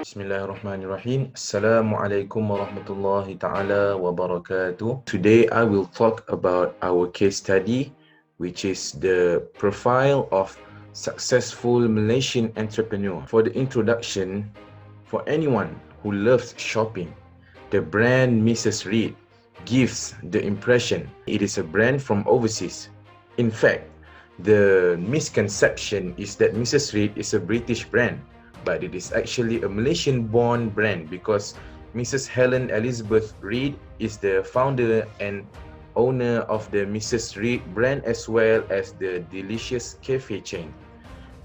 Bismillahirrahmanirrahim. Assalamualaikum warahmatullahi ta'ala wabarakatuh. Today I will talk about our case study, which is the profile of successful Malaysian entrepreneur. For the introduction, for anyone who loves shopping, the brand Mrs. Reed gives the impression it is a brand from overseas. In fact, the misconception is that Mrs. Reed is a British brand, but it is actually a Malaysian-born brand because Mrs. Helen Elizabeth Reed is the founder and owner of the Mrs. Reed brand as well as the Delicious Cafe chain.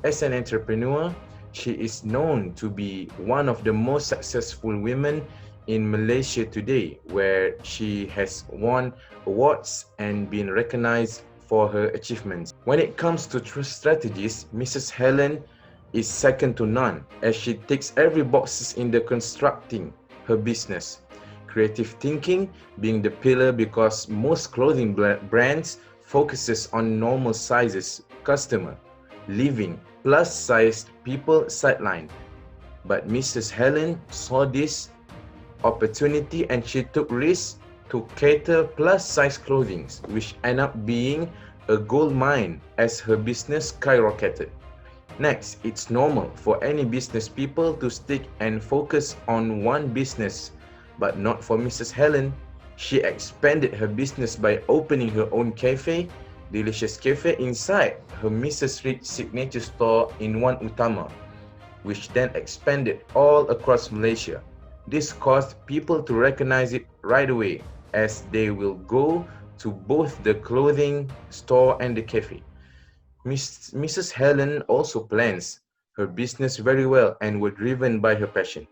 As an entrepreneur, she is known to be one of the most successful women in Malaysia today, where she has won awards and been recognized for her achievements. When it comes to strategies, Mrs. Helen is second to none, as she ticks every boxes in the constructing her business. Creative thinking being the pillar because most clothing brands focuses on normal sizes customer, leaving plus-sized people sidelined. But Mrs. Helen saw this opportunity and she took risks to cater plus-size clothing, which ended up being a gold mine as her business skyrocketed. Next, it's normal for any business people to stick and focus on one business, but not for Mrs. Helen. She expanded her business by opening her own cafe, Delicious Cafe, inside her Mrs. Reed signature store in Wan Utama, which then expanded all across Malaysia. This caused people to recognize it right away, as they will go to both the clothing store and the cafe. Mrs. Helen also plans her business very well and were driven by her passion.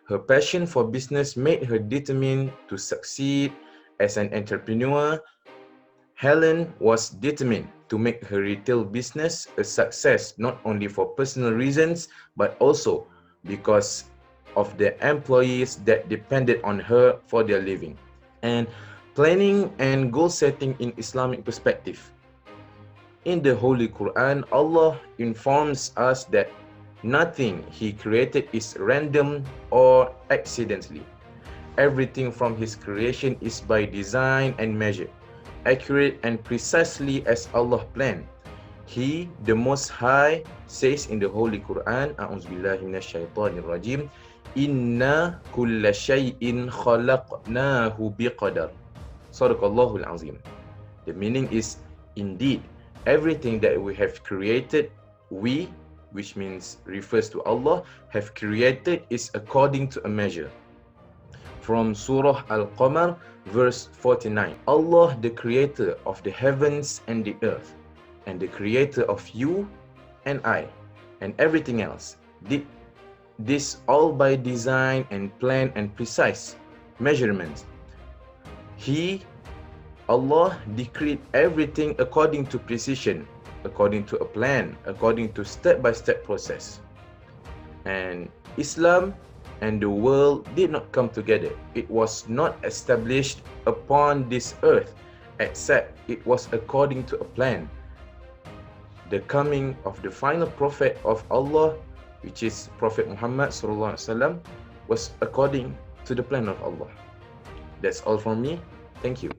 Her passion for business made her determined to succeed as an entrepreneur. Helen was determined to make her retail business a success, not only for personal reasons, but also because of the employees that depended on her for their living. And planning and goal setting in Islamic perspective. In the Holy Quran, Allah informs us that nothing He created is random or accidentally. Everything from His creation is by design and measure, accurate and precisely as Allah planned. He, the Most High, says in the Holy Quran, A'udzubillahi minasyaitonir rajim, Inna kulla shay'in khalaqnahu biqadar. Sadaqallahul azim. The meaning is, indeed, everything that we have created, we, which means refers to Allah, have created is according to a measure. From Surah Al-Qamar, verse 49. Allah, the creator of the heavens and the earth, and the creator of you and I, and everything else, did this all by design and plan and precise measurements. He, Allah, decreed everything according to precision, according to a plan, according to step-by-step process. And Islam and the world did not come together. It was not established upon this earth, except it was according to a plan. The coming of the final prophet of Allah, which is Prophet Muhammad SAW, was according to the plan of Allah. That's all from me. Thank you.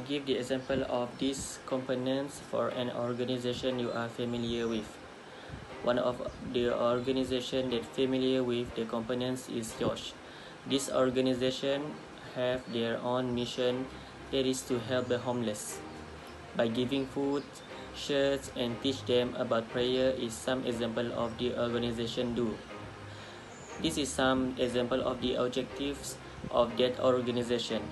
Give the example of these components for an organization you are familiar with. One of the organization that familiar with the components is yours. This organization have their own mission, that is to help the homeless. By giving food, shirts and teach them about prayer is some example of the organization do. This is some example of the objectives of that organization.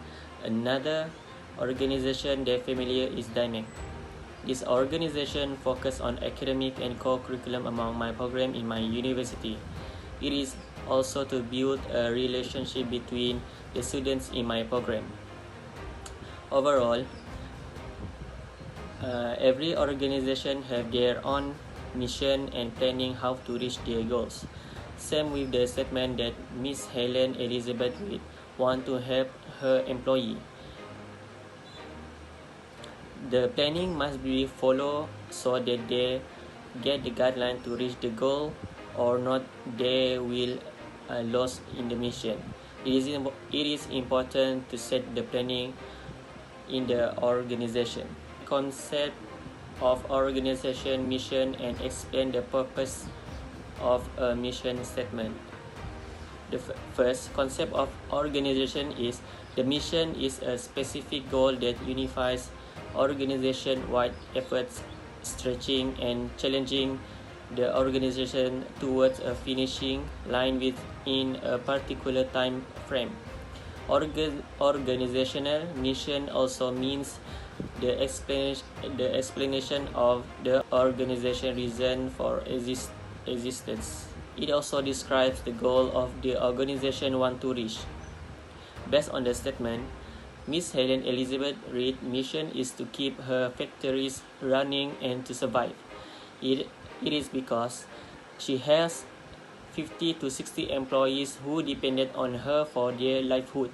Another organization that familiar is DIMAC. This organization focus on academic and co-curriculum among my program in my university. It is also to build a relationship between the students in my program. Overall, every organization have their own mission and planning how to reach their goals. Same with the statement that Miss Helen Elizabeth Reed want to help her employee. The planning must be followed so that they get the guideline to reach the goal or not they will lose in the mission. It is important to set the planning in the organization. Concept of organization, mission, and explain the purpose of a mission statement. The first concept of organization is the mission is a specific goal that unifies organization-wide efforts, stretching and challenging the organization towards a finishing line within a particular time frame. Organizational mission also means the explanation of the organization reason for existence. It also describes the goal of the organization want to reach. Based on the statement, Miss Helen Elizabeth Reid's mission is to keep her factories running and to survive. It is because she has 50 to 60 employees who depended on her for their livelihood.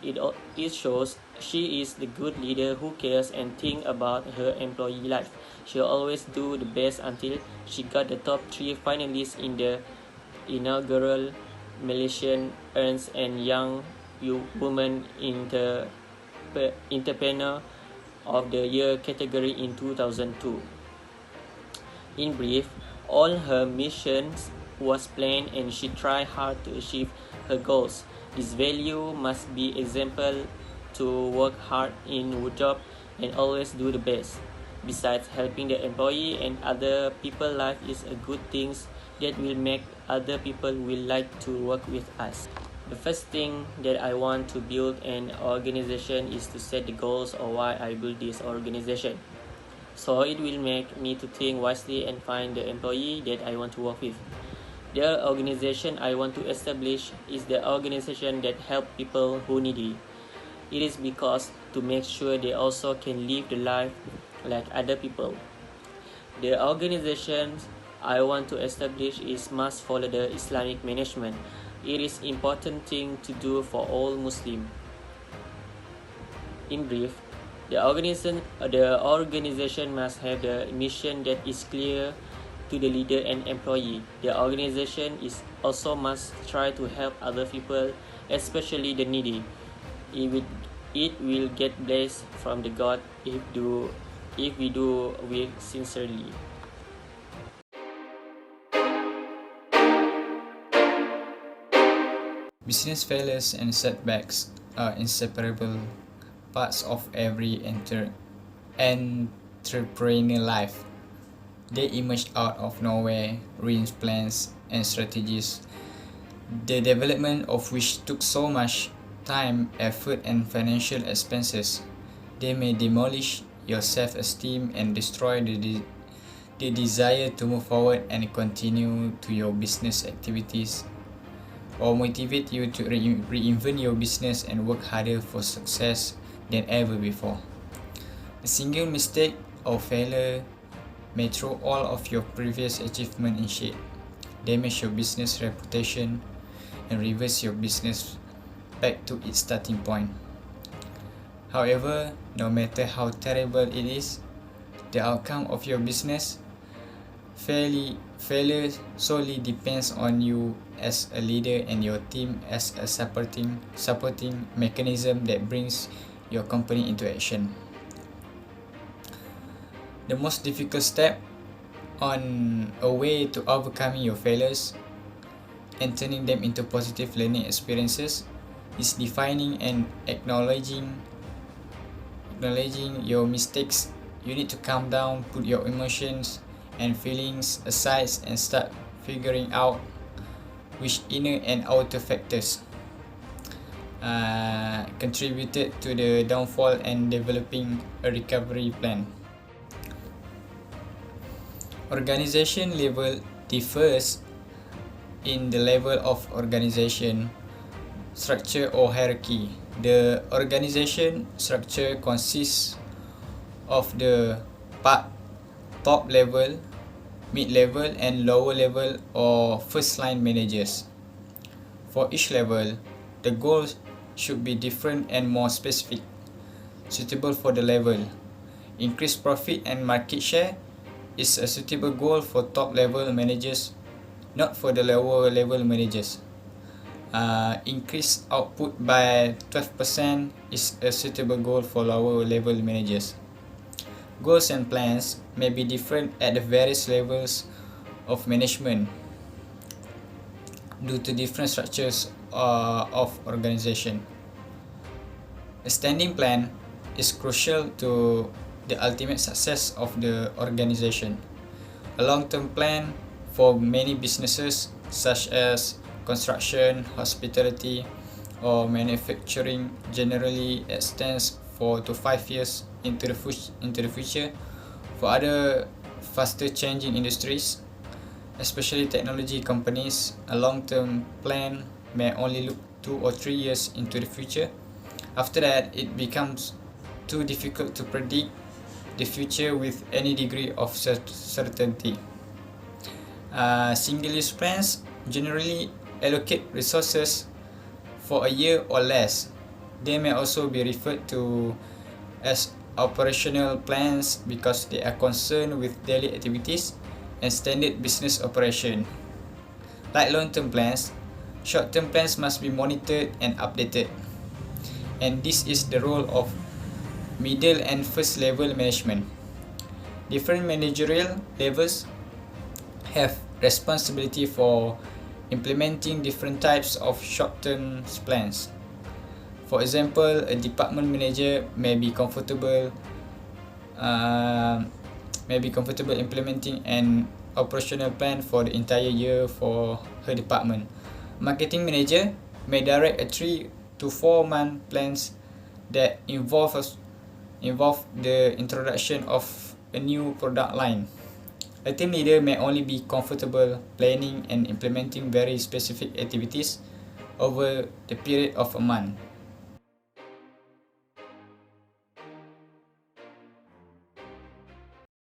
It shows she is the good leader who cares and thinks about her employee life. She always do the best until she got the top 3 finalists in the inaugural Malaysian Earns and Young Woman Entrepreneur of the Year category in 2002. In brief, all her missions was planned and she tried hard to achieve her goals. This value must be example to work hard in your job and always do the best. Besides, helping the employee and other people life is a good thing that will make other people will like to work with us. The first thing that I want to build an organization is to set the goals of why I build this organization. So it will make me to think wisely and find the employee that I want to work with. The organization I want to establish is the organization that help people who need it. It is because to make sure they also can live the life like other people. The organization I want to establish is must follow the Islamic management. It is important thing to do for all Muslims. In brief, the organization must have the mission that is clear to the leader and employee. The organization is also must try to help other people, especially the needy. It will get blessed from the God if we do with sincerely. Business failures and setbacks are inseparable parts of every entrepreneur life. They emerge out of nowhere, ruins plans and strategies, the development of which took so much time, effort and financial expenses. They may demolish your self-esteem and destroy the desire to move forward and continue to your business activities, or motivate you to reinvent your business and work harder for success than ever before. A single mistake or failure may throw all of your previous achievement in shade, damage your business reputation, and reverse your business back to its starting point. However, no matter how terrible it is, the outcome of your business failure solely depends on you as a leader and your team as a supporting mechanism that brings your company into action. The most difficult step on a way to overcoming your failures and turning them into positive learning experiences is defining and acknowledging your mistakes. You need to calm down, put your emotions and feelings aside and start figuring out which inner and outer factors contributed to the downfall and developing a recovery plan. Organization level differs in the level of organization structure or hierarchy. The organization structure consists of the top level, mid-level and lower level or first-line managers. For each level, the goals should be different and more specific, suitable for the level. Increased profit and market share is a suitable goal for top-level managers not for the lower level managers. Increased output by 12% is a suitable goal for lower level managers. Goals and plans may be different at the various levels of management due to different structures of organization. A standing plan is crucial to the ultimate success of the organization. A long-term plan for many businesses such as construction, hospitality, or manufacturing generally extends 4 to 5 years into the future. For other faster changing industries, especially technology companies, a long-term plan may only look 2 or 3 years into the future. After that, it becomes too difficult to predict the future with any degree of certainty. Single-use plans generally allocate resources for a year or less. They may also be referred to as operational plans because they are concerned with daily activities and standard business operation. Like long-term plans, short-term plans must be monitored and updated. And this is the role of middle and first level management. Different managerial levels have responsibility for implementing different types of short-term plans. For example, a department manager may be comfortable implementing an operational plan for the entire year for her department. Marketing manager may direct a 3 to 4 month plans that involve the introduction of a new product line. A team leader may only be comfortable planning and implementing very specific activities over the period of a month.